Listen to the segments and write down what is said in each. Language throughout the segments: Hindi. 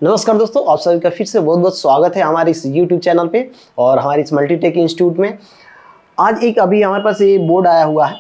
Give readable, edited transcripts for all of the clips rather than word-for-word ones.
नमस्कार दोस्तों, आप सभी का फिर से बहुत बहुत स्वागत है हमारे इस YouTube चैनल पे और हमारे इस मल्टीटेक इंस्टीट्यूट में। आज एक अभी हमारे पास ये बोर्ड आया हुआ है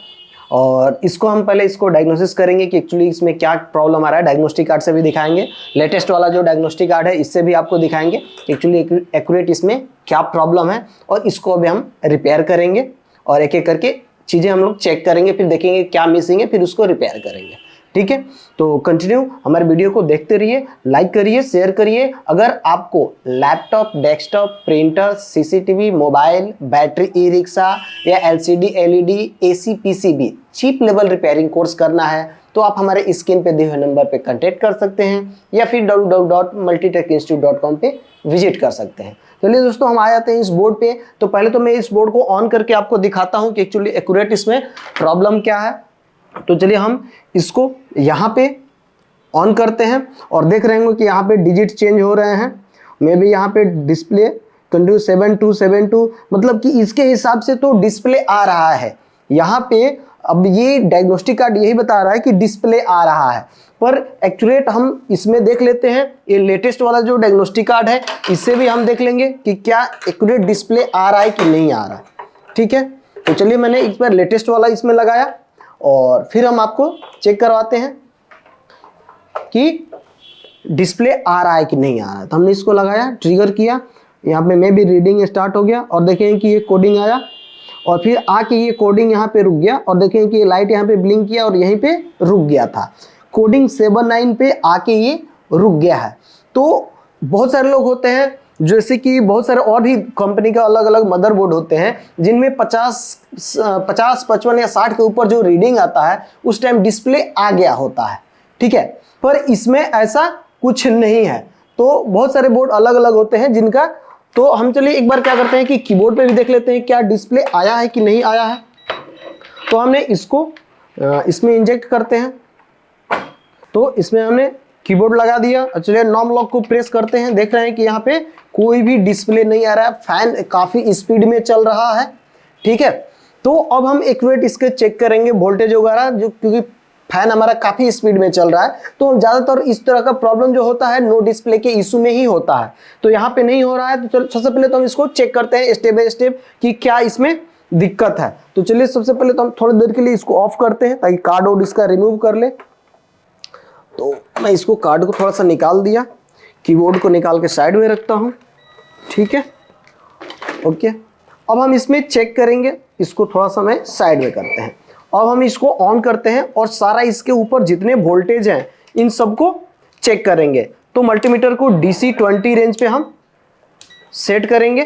और इसको हम पहले इसको डायग्नोसिस करेंगे कि एक्चुअली इसमें क्या प्रॉब्लम आ रहा है। डायग्नोस्टिक कार्ड से भी दिखाएंगे, लेटेस्ट वाला जो डायग्नोस्टिक कार्ड है इससे भी आपको दिखाएंगे कि एक्चुअली एक्यूरेट इसमें क्या प्रॉब्लम है और इसको अभी हम रिपेयर करेंगे और एक एक करके चीज़ें हम लोग चेक करेंगे, फिर देखेंगे क्या मिसिंग है, फिर उसको रिपेयर करेंगे। ठीक है, तो कंटिन्यू हमारे वीडियो को देखते रहिए, लाइक करिए, शेयर करिए। अगर आपको laptop, desktop, printer, CCTV, mobile, battery, e rickshaw या LCD, LED, AC, PCB chip level repairing course करना है तो आप हमारे स्क्रीन पे दिए हुए नंबर पे कांटेक्ट कर सकते हैं या फिर www.multitekinstitute.com पे विजिट कर सकते हैं। चलिए दोस्तों, हम आ जाते हैं इस बोर्ड पे। तो पहले तो मैं इस बोर्ड को ऑन करके आपको दिखाता हूँ कि एक्चुअली एक्यूरेट इसमें प्रॉब्लम क्या है। तो चलिए हम इसको यहाँ पे ऑन करते हैं और देख रहे होंगे कि यहाँ पे डिजिट चेंज हो रहे हैं। मैं भी यहाँ पे डिस्प्ले कंटिन्यू 7272 मतलब कि इसके हिसाब से तो डिस्प्ले आ रहा है यहाँ पे। अब ये डायग्नोस्टिक कार्ड यही बता रहा है कि डिस्प्ले आ रहा है, पर एक्यूरेट हम इसमें देख लेते हैं। ये लेटेस्ट वाला जो डायग्नोस्टिक कार्ड है इससे भी हम देख लेंगे कि क्या एक्यूरेट डिस्प्ले आ रहा है कि नहीं आ रहा है। ठीक है, तो चलिए मैंने इस पर लेटेस्ट वाला इसमें लगाया और फिर हम आपको चेक करवाते हैं कि डिस्प्ले आ रहा है कि नहीं आ रहा है। तो हमने इसको लगाया, ट्रिगर किया, यहाँ पे मैं भी रीडिंग स्टार्ट हो गया और देखें कि ये कोडिंग आया और फिर आके ये कोडिंग यहाँ पे रुक गया और देखें कि ये लाइट यहाँ पे ब्लिंक किया और यहीं पे रुक गया था। कोडिंग 79 पे आके ये रुक गया है। तो बहुत सारे लोग होते हैं, जैसे कि बहुत सारे और भी कंपनी का अलग अलग मदरबोर्ड होते हैं जिनमें 50, 55 या 60 के ऊपर जो रीडिंग आता है उस टाइम डिस्प्ले आ गया होता है। ठीक है, पर इसमें ऐसा कुछ नहीं है। तो बहुत सारे बोर्ड अलग अलग होते हैं जिनका। तो हम चलिए एक बार क्या करते हैं कि कीबोर्ड पे भी देख लेते हैं क्या डिस्प्ले आया है कि नहीं आया है। तो हमने इसको इसमें इंजेक्ट करते हैं। तो इसमें हमने कीबोर्ड लगा दिया। चलिए नॉर्म लॉक को प्रेस करते हैं। देख रहे हैं कि यहाँ पे कोई भी डिस्प्ले नहीं आ रहा है, फैन काफ़ी स्पीड में चल रहा है। ठीक है, तो अब हम एक्यूरेट इसके चेक करेंगे वोल्टेज वगैरह, जो क्योंकि फैन हमारा काफ़ी स्पीड में चल रहा है। तो ज़्यादातर इस तरह का प्रॉब्लम जो होता है नो डिस्प्ले के इशू में ही होता है। तो यहाँ पे नहीं हो रहा है। तो चलो सबसे पहले तो हम इसको चेक करते हैं स्टेप बाय स्टेप कि क्या इसमें दिक्कत है। तो चलिए सबसे पहले तो हम थोड़ी देर के लिए इसको ऑफ करते हैं ताकि कार्ड और इसका रिमूव कर ले। तो मैं इसको कार्ड को थोड़ा सा निकाल दिया, कीबोर्ड को निकाल के साइड में रखता हूँ। ठीक है, ओके। अब हम इसमें चेक करेंगे, इसको थोड़ा सा मैं साइड में करते हैं। अब हम इसको ऑन करते हैं और सारा इसके ऊपर जितने वोल्टेज हैं इन सबको चेक करेंगे। तो मल्टीमीटर को DC 20 रेंज पे हम सेट करेंगे।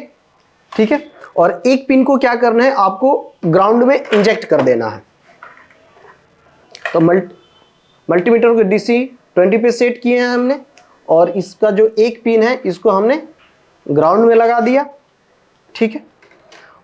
ठीक है, और एक पिन को क्या करना है, आपको ग्राउंड में इंजेक्ट कर देना है। तो मल्टीमीटर को DC 20 पे सेट किए हैं हमने और इसका जो एक पिन है इसको हमने ग्राउंड में लगा दिया। ठीक है,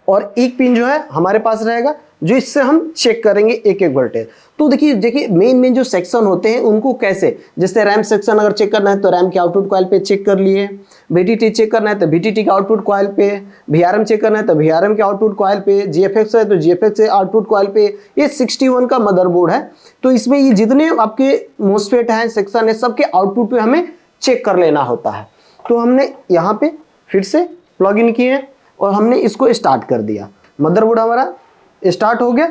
और एक पिन जो है हमारे पास रहेगा जो इससे हम चेक करेंगे एक एक वोल्टेज। तो देखिए मेन जो सेक्शन होते हैं उनको कैसे, जैसे रैम सेक्शन अगर चेक करना है तो रैम के आउटपुट कॉइल पे चेक कर लिए, VTT चेक करना है तो VTT के आउटपुट कॉइल पे, VRM चेक करना है तो VRM के आउटपुट कॉइल पे, GFX है तो GFX के आउटपुट कॉइल पे। ये 61 का मदरबोर्ड है। तो इसमें ये जितने आपके मोस्फेट हैं, सेक्शन है, सबके आउटपुट पे हमें चेक कर लेना होता है। तो हमने यहाँ पे फिर से प्लग इन किए और हमने इसको स्टार्ट कर दिया। मदरबोर्ड हमारा स्टार्ट हो गया।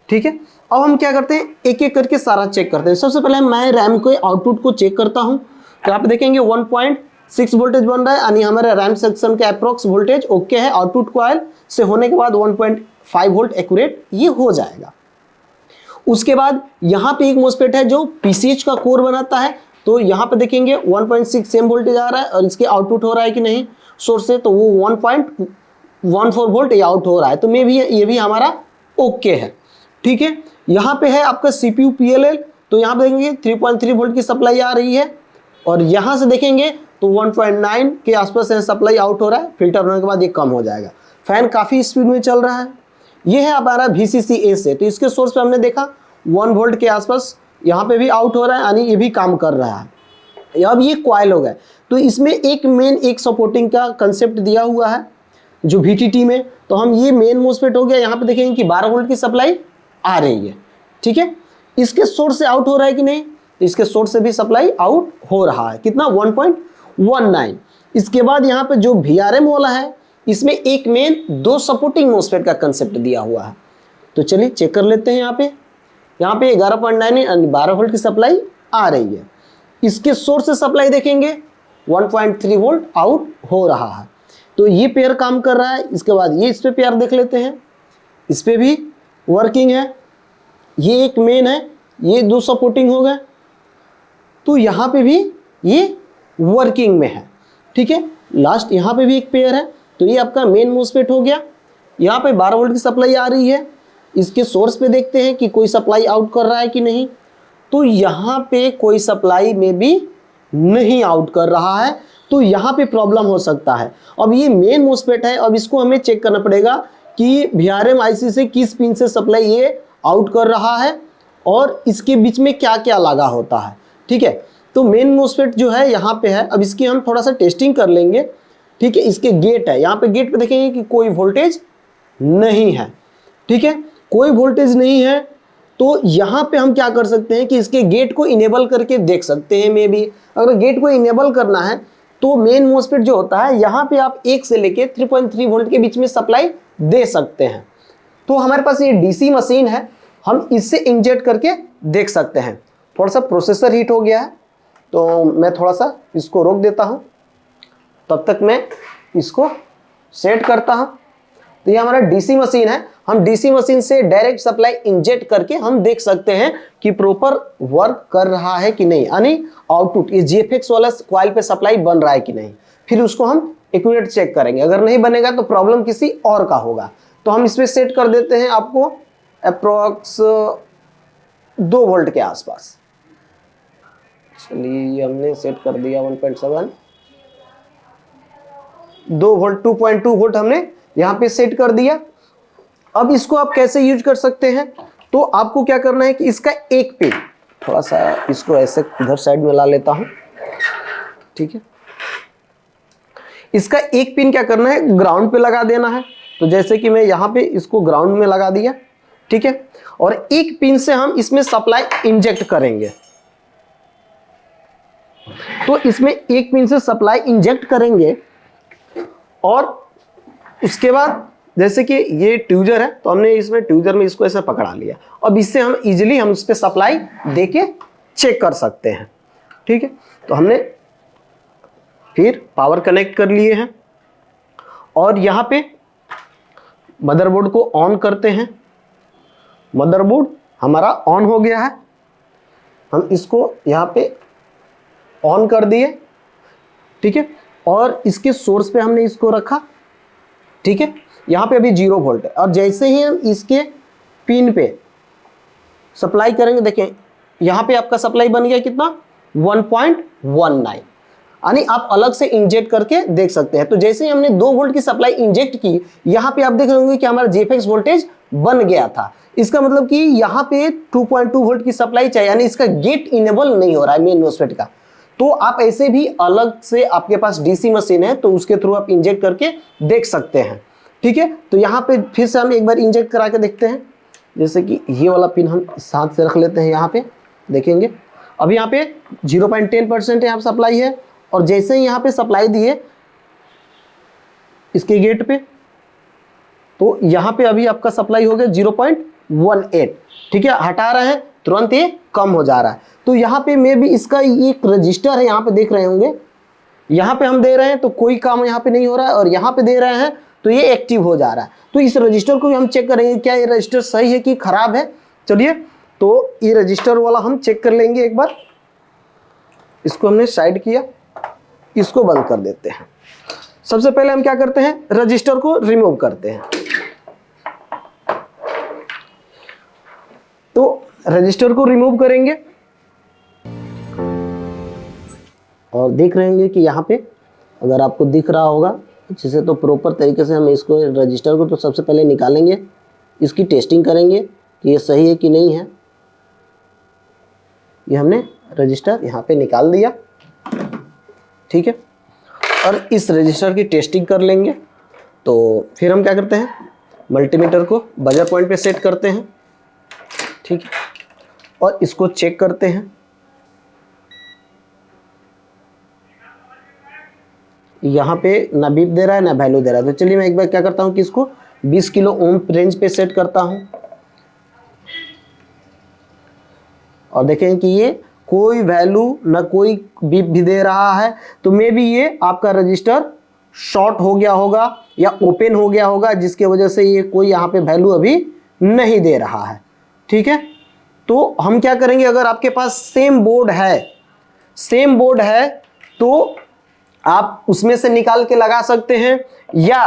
ठीक है, अब हम क्या करते हैं, एक एक करके सारा चेक करते हैं। सबसे पहले मैं रैम के आउटपुट को चेक करता हूं। तो आप देखेंगे 1.6 वोल्टेज बन रहा है, यानी हमारे रैम सेक्शन के अप्रोक्स वोल्टेज ओके है। आउटपुट कॉइल से होने के बाद 1.5 वोल्ट एक्यूरेट ये हो जाएगा। उसके बाद यहाँ पे एक मोस्फेट है जो PCH का कोर बनाता है। तो यहाँ पे देखेंगे 1.6 सेम वोल्टेज आ रहा है और इसके आउटपुट हो रहा है कि नहीं सोर्स से, तो वो 1.14 वोल्ट ये आउट हो रहा है। तो ये भी हमारा ओके है। ठीक है, यहाँ पे है आपका CPU PLL। तो यहाँ पे देखेंगे 3.3 वोल्ट की सप्लाई आ रही है और यहाँ से देखेंगे तो 1.9 के आसपास सप्लाई आउट हो रहा है। फिल्टर होने के बाद ये कम हो जाएगा। फैन काफ़ी स्पीड में चल रहा है। ये है हमारा VCC-A से। तो इसके सोर्स पे हमने देखा 1 वोल्ट के आसपास यहाँ पे भी आउट हो रहा है, यानी ये भी काम कर रहा है। अब ये कॉइल हो गए। तो इसमें एक सपोर्टिंग का कंसेप्ट दिया हुआ है जो VTT में। तो हम ये मेन मोस्फेट हो गया। यहाँ पे देखेंगे कि 12 वोल्ट की सप्लाई आ रही है। ठीक है, इसके सोर्स से आउट हो रहा है कि नहीं, तो इसके सोर्स से भी सप्लाई आउट हो रहा है। कितना? 1.19। इसके बाद यहाँ पे जो VRM वाला है इसमें एक मेन 2 सपोर्टिंग मोस्फेट का कंसेप्ट दिया हुआ है। तो चलिए चेक कर लेते हैं। यहाँ पे 11.9 यानी 12 वोल्ट की सप्लाई आ रही है। इसके सोर्स से सप्लाई देखेंगे 1.3 वोल्ट आउट हो रहा है। तो ये पेयर काम कर रहा है। इसके बाद ये इस पे पेयर देख लेते हैं, इस पे भी वर्किंग है। ये एक मेन है, ये 2 सपोर्टिंग हो गए, तो यहाँ पे भी ये वर्किंग में है। ठीक है, लास्ट यहाँ पे भी एक पेयर है, तो ये आपका मेन मोस्फेट हो गया। यहाँ पे 12 वोल्ट की सप्लाई आ रही है। इसके सोर्स पे देखते हैं कि कोई सप्लाई आउट कर रहा है कि नहीं। तो यहाँ पे कोई सप्लाई में भी नहीं आउट कर रहा है, तो यहाँ पे प्रॉब्लम हो सकता है। अब ये मेन मोस्फेट है, अब इसको हमें चेक करना पड़ेगा कि VRM IC से किस पिन से सप्लाई ये आउट कर रहा है और इसके बीच में क्या क्या लगा होता है। ठीक है, तो मेन मोस्फेट जो है यहाँ पे है। अब इसकी हम थोड़ा सा टेस्टिंग कर लेंगे। ठीक है, इसके गेट है, यहाँ पे गेट पे देखेंगे कि कोई वोल्टेज नहीं है। ठीक है, कोई वोल्टेज नहीं है, तो यहाँ पे हम क्या कर सकते हैं कि इसके गेट को इनेबल करके देख सकते हैं। मे बी अगर गेट को इनेबल करना है तो मेन मोस्फेट जो होता है यहाँ पे आप 1 से लेके 3.3 वोल्ट के बीच में सप्लाई दे सकते हैं। तो हमारे पास ये DC मशीन है, हम इससे इंजेक्ट करके देख सकते हैं। थोड़ा सा प्रोसेसर हीट हो गया है, तो मैं थोड़ा सा इसको रोक देता हूँ, तब तक मैं इसको सेट करता हूँ। तो ये हमारा DC मशीन है, हम DC मशीन से डायरेक्ट सप्लाई इंजेक्ट करके हम देख सकते हैं कि प्रॉपर वर्क कर रहा है कि नहीं, यानी आउटपुट ये GFX वाला कॉइल पे सप्लाई बन रहा है कि नहीं। फिर उसको हम एक्यूरेट चेक करेंगे, अगर नहीं बनेगा तो प्रॉब्लम किसी और का होगा। तो हम इसमें सेट कर देते हैं आपको अप्रोक्स 2 वोल्ट के आसपास। चलिए हमने सेट कर दिया 1.7, 2 वोल्ट, 2.2 वोल्ट हमने यहाँ पे सेट कर दिया। अब इसको आप कैसे यूज कर सकते हैं, तो आपको क्या करना है कि इसका एक पिन, थोड़ा सा इसको ऐसे इधर साइड में ला लेता हूं। ठीक है, इसका एक पिन क्या करना है, ग्राउंड पे लगा देना है। तो जैसे कि मैं यहाँ पे इसको ग्राउंड में लगा दिया। ठीक है, और एक पिन से हम इसमें सप्लाई इंजेक्ट करेंगे। तो इसमें एक पिन से सप्लाई इंजेक्ट करेंगे और उसके बाद जैसे कि ये ट्यूजर है, तो हमने इसमें ट्यूजर में इसको ऐसे पकड़ा लिया। अब इससे हम इजीली हम इस पे सप्लाई देके चेक कर सकते हैं। ठीक है, तो हमने फिर पावर कनेक्ट कर लिए हैं और यहाँ पे मदरबोर्ड को ऑन करते हैं। मदरबोर्ड हमारा ऑन हो गया है, हम इसको यहाँ पे ऑन कर दिए। ठीक है, और इसके सोर्स पे हमने इसको रखा। ठीक है, यहाँ पे अभी 0 वोल्ट है, और जैसे ही हम इसके पिन पे सप्लाई करेंगे, देखें यहाँ पे आपका सप्लाई बन गया कितना, 1.19, यानी आप अलग से इंजेक्ट करके देख सकते हैं। तो जैसे ही हमने 2 वोल्ट की सप्लाई इंजेक्ट की, यहाँ पे आप देख रहे होंगे कि हमारा GFX वोल्टेज बन गया था। इसका मतलब कि यहाँ पे 2.2 वोल्ट की सप्लाई चाहिए, यानी इसका गेट इनेबल नहीं हो रहा है मेन मोस्फेट का। तो आप ऐसे भी अलग से, आपके पास DC मशीन है तो उसके थ्रू आप इंजेक्ट करके देख सकते हैं। ठीक है, तो यहाँ पे फिर से हम एक बार इंजेक्ट करा के देखते हैं। जैसे कि ये वाला पिन हम साथ से रख लेते हैं, यहाँ पे देखेंगे अब यहाँ पे 0.10% यहाँ सप्लाई है, और जैसे ही यहाँ पे सप्लाई दिए इसके गेट पे, तो यहाँ पे अभी आपका सप्लाई हो गया 0.18। ठीक है, हटा रहे हैं तुरंत ये कम हो जा रहा है। तो यहाँ पे मैं भी इसका एक रजिस्टर है, यहाँ पे देख रहे होंगे, यहाँ पे हम दे रहे हैं तो कोई काम यहाँ पे नहीं हो रहा है, और यहाँ पे दे रहे हैं तो ये एक्टिव हो जा रहा है। तो इस रजिस्टर को भी हम चेक करेंगे क्या ये रजिस्टर सही है कि खराब है। चलिए, तो ये रजिस्टर वाला हम चेक कर लेंगे एक बार। इसको हमने साइड किया, इसको बंद कर देते हैं। सबसे पहले हम क्या करते हैं, रजिस्टर को रिमूव करते हैं। तो रजिस्टर को रिमूव करेंगे और देख रहे होंगे कि यहाँ पे अगर आपको दिख रहा होगा अच्छे से, तो प्रॉपर तरीके से हम इसको रजिस्टर को तो सबसे पहले निकालेंगे, इसकी टेस्टिंग करेंगे कि ये सही है कि नहीं है। ये हमने रजिस्टर यहाँ पे निकाल दिया। ठीक है, और इस रजिस्टर की टेस्टिंग कर लेंगे। तो फिर हम क्या करते हैं, मल्टीमीटर को बजर पॉइंट पे सेट करते हैं। ठीक है, और इसको चेक करते हैं। यहाँ पे ना बीप दे रहा है ना वैल्यू दे रहा है। तो चलिए मैं एक बार क्या करता हूँ कि इसको 20 किलो ओम रेंज पे सेट करता हूँ और देखें कि ये कोई वैल्यू ना कोई बीप भी दे रहा है। तो मे भी ये आपका रजिस्टर शॉर्ट हो गया होगा या ओपन हो गया होगा, जिसके वजह से ये कोई यहाँ पे वैल्यू अभी नहीं दे रहा है। ठीक है, तो हम क्या करेंगे, अगर आपके पास सेम बोर्ड है तो आप उसमें से निकाल के लगा सकते हैं, या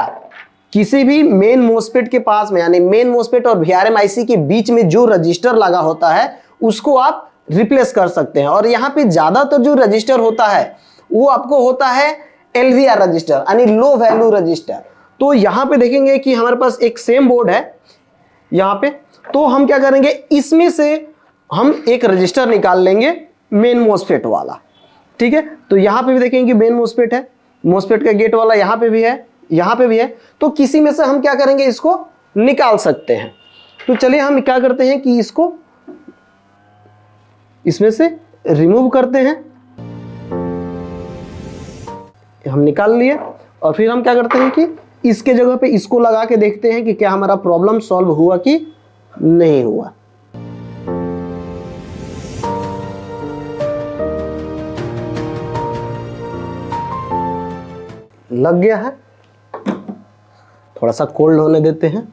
किसी भी मेन मोस्फेट के पास में, यानी मेन मोस्फेट और वीआरएम आईसी के बीच में जो रजिस्टर लगा होता है उसको आप रिप्लेस कर सकते हैं। और यहाँ पे ज्यादातर जो रजिस्टर होता है वो आपको होता है एलवीआर रजिस्टर, यानी लो वैल्यू रजिस्टर। तो यहाँ पे देखेंगे कि हमारे पास एक सेम बोर्ड है यहाँ पे, तो हम क्या करेंगे, इसमें से हम एक रजिस्टर निकाल लेंगे मेन मोस्फेट वाला। ठीक है, तो यहाँ पे भी देखेंगे कि मेन मोस्फेट है, मोस्फेट का गेट वाला यहाँ पे भी है, यहाँ पे भी है। तो किसी में से हम क्या करेंगे, इसको निकाल सकते हैं। तो चलिए हम क्या करते हैं कि इसको इसमें से रिमूव करते हैं, हम निकाल लिए। और फिर हम क्या करते हैं कि इसके जगह पे इसको लगा के देखते हैं कि क्या हमारा प्रॉब्लम सॉल्व हुआ कि नहीं हुआ। लग गया है, थोड़ा सा कोल्ड होने देते हैं,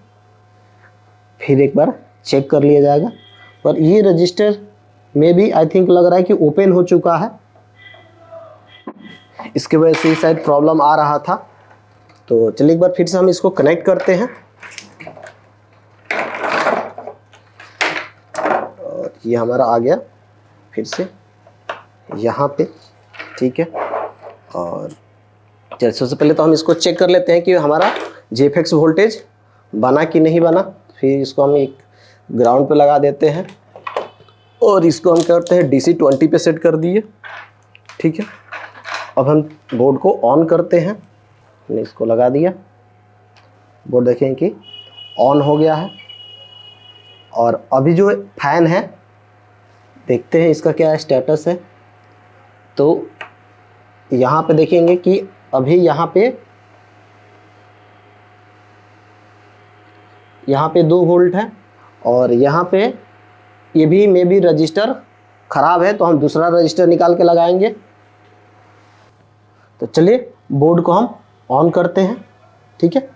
फिर एक बार चेक कर लिया जाएगा। पर ये रजिस्टर में भी आई थिंक लग रहा है कि ओपन हो चुका है, इसके वजह से शायद प्रॉब्लम आ रहा था। तो चलिए एक बार फिर से हम इसको कनेक्ट करते हैं और ये हमारा आ गया फिर से यहाँ पे। ठीक है, और चलिए सबसे पहले तो हम इसको चेक कर लेते हैं कि हमारा जेफेक्स वोल्टेज बना कि नहीं बना। फिर इसको हम एक ग्राउंड पे लगा देते हैं और इसको हम करते हैं DC 20 पे सेट कर दिए। ठीक है, अब हम बोर्ड को ऑन करते हैं, हमने इसको लगा दिया, बोर्ड देखें कि ऑन हो गया है। और अभी जो फैन है देखते हैं इसका क्या स्टेटस है। तो यहाँ पे देखेंगे कि अभी यहाँ पे 2 वोल्ट है और यहाँ पे ये भी मे बी रजिस्टर खराब है, तो हम दूसरा रजिस्टर निकाल के लगाएंगे। तो चलिए बोर्ड को हम ऑन करते हैं। ठीक है,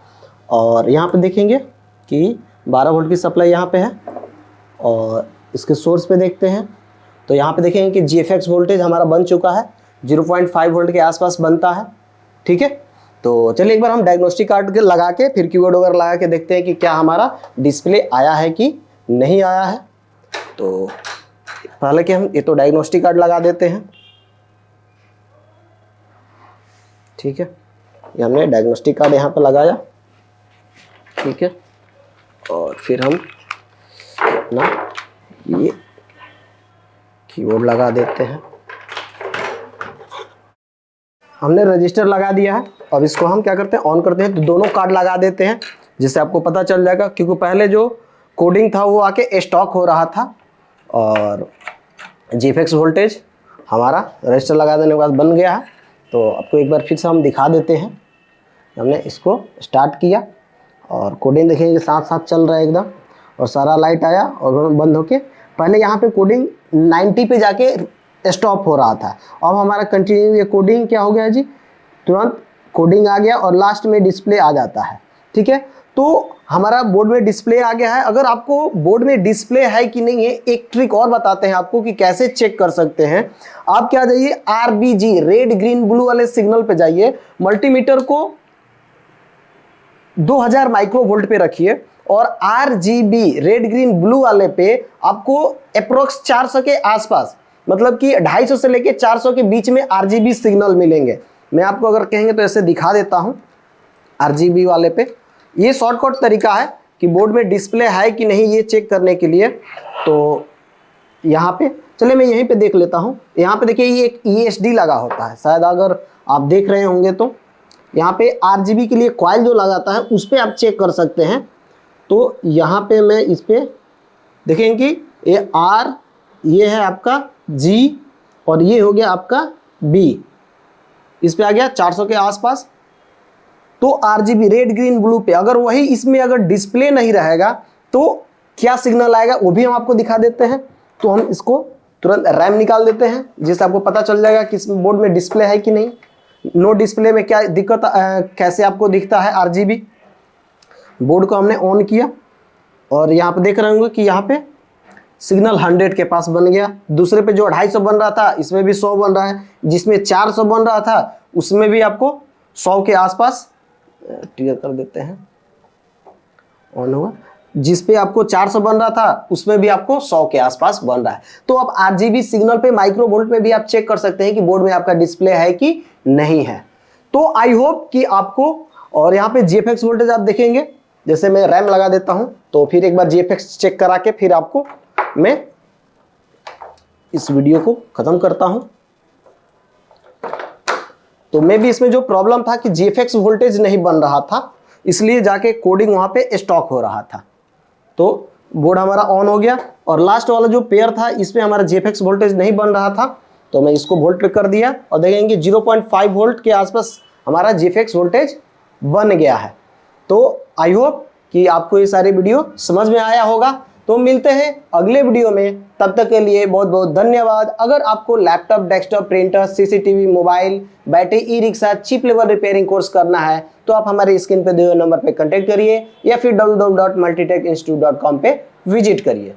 और यहाँ पे देखेंगे कि 12 वोल्ट की सप्लाई यहाँ पे है और इसके सोर्स पे देखते हैं तो यहाँ पे देखेंगे कि जीएफएक्स वोल्टेज हमारा बन चुका है, 0.5 वोल्ट के आसपास बनता है। ठीक है, तो चलिए एक बार हम डायग्नोस्टिक कार्ड लगा के फिर कीवर्ड वगैरह लगा के देखते हैं कि क्या हमारा डिस्प्ले आया है कि नहीं आया है। तो पहले कि हम ये तो डायग्नोस्टिक कार्ड लगा देते हैं। ठीक है, ये हमने डायग्नोस्टिक कार्ड यहाँ पे लगाया। ठीक है, और फिर हम अपना ये कीबोर्ड लगा देते हैं। हमने रजिस्टर लगा दिया है, अब इसको हम क्या करते हैं, ऑन करते हैं। तो दोनों कार्ड लगा देते हैं जिससे आपको पता चल जाएगा, क्योंकि पहले जो कोडिंग था वो आके स्टॉक हो रहा था और जीएफएक्स वोल्टेज हमारा रजिस्टर लगा देने के बाद बन गया है। तो आपको एक बार फिर से हम दिखा देते हैं। हमने इसको स्टार्ट किया और कोडिंग देखेंगे साथ साथ चल रहा है एकदम, और सारा लाइट आया और बंद होके पहले यहाँ पे कोडिंग 90 पे जाके स्टॉप हो रहा था। अब हमारा कंटिन्यू ये कोडिंग क्या हो गया जी, तुरंत कोडिंग आ गया और लास्ट में डिस्प्ले आ जाता है। ठीक है, तो हमारा बोर्ड में डिस्प्ले आ गया है। अगर आपको बोर्ड में डिस्प्ले है कि नहीं है, एक ट्रिक और बताते हैं आपको कि कैसे चेक कर सकते हैं। आप क्या जाइए, RBG रेड ग्रीन ब्लू वाले सिग्नल पे जाइए, मल्टीमीटर को 2000 माइक्रोवोल्ट पे रखिए और RGB रेड ग्रीन ब्लू वाले पे आपको अप्रोक्स 400 के आसपास, मतलब कि 250 से लेके 400 के बीच में RGB सिग्नल मिलेंगे। मैं आपको अगर कहेंगे तो ऐसे दिखा देता हूं। RGB वाले पे ये शॉर्टकट तरीका है कि बोर्ड में डिस्प्ले है कि नहीं ये चेक करने के लिए। तो यहाँ पे चलिए मैं यहीं पे देख लेता हूँ। यहाँ पे देखिए ये एक ESD लगा होता है, शायद अगर आप देख रहे होंगे तो यहाँ पे RGB के लिए कॉइल जो लगाता है उस पर आप चेक कर सकते हैं। तो यहाँ पे मैं इस पे देखेंगे कि ये R, ये है आपका G और ये हो गया आपका B। इस पे आ गया 400 के आसपास। तो RGB रेड ग्रीन ब्लू पे अगर वही इसमें अगर डिस्प्ले नहीं रहेगा तो क्या सिग्नल आएगा वो भी हम आपको दिखा देते हैं। तो हम इसको तुरंत रैम निकाल देते हैं जिससे आपको पता चल जाएगा कि इस बोर्ड में डिस्प्ले है कि नहीं। नो डिस्प्ले में क्या दिक्कत कैसे आपको दिखता है RGB। बोर्ड को हमने ऑन किया और यहाँ पे देख रहे होंगे कि यहाँ पे सिग्नल 100 के पास बन गया। दूसरे पे जो 250 बन रहा था इसमें भी 100 बन रहा है, जिसमें 400 बन रहा था उसमें भी आपको 100 के आसपास, क्लियर कर देते हैं, ऑन हुआ, जिस पे आपको 400 बन रहा था उसमें भी आपको 100 के आसपास बन रहा है। तो अब RGB सिग्नल पे माइक्रो वोल्ट में भी आप चेक कर सकते हैं कि बोर्ड में आपका डिस्प्ले है कि नहीं है। तो आई होप कि आपको, और यहाँ पे GFX वोल्टेज आप देखेंगे, जैसे मैं रैम लगा देता हूं तो फिर एक बार GFX चेक करा के फिर आपको मैं इस वीडियो को खत्म करता हूं। तो मैं भी इसमें जो प्रॉब्लम था कि GFX वोल्टेज नहीं बन रहा था, इसलिए जाके कोडिंग वहां पे स्टॉक हो रहा था। तो बोर्ड हमारा ऑन हो गया और लास्ट वाला जो पेयर था इसमें हमारा GFX वोल्टेज नहीं बन रहा था, तो मैं इसको वोल्ट पे कर दिया और देखेंगे 0.5 वोल्ट के आसपास हमारा GFX वोल्टेज बन गया है। तो आई होप कि आपको ये सारे वीडियो समझ में आया होगा। तो मिलते हैं अगले वीडियो में, तब तक के लिए बहुत बहुत धन्यवाद। अगर आपको laptop, desktop, printer, CCTV, mobile, battery, e rickshaw, chip level repairing course करना है तो आप हमारे स्क्रीन पे दिए हुए नंबर पे कांटेक्ट करिए या फिर www.multitekinstitute.com पे विजिट करिए।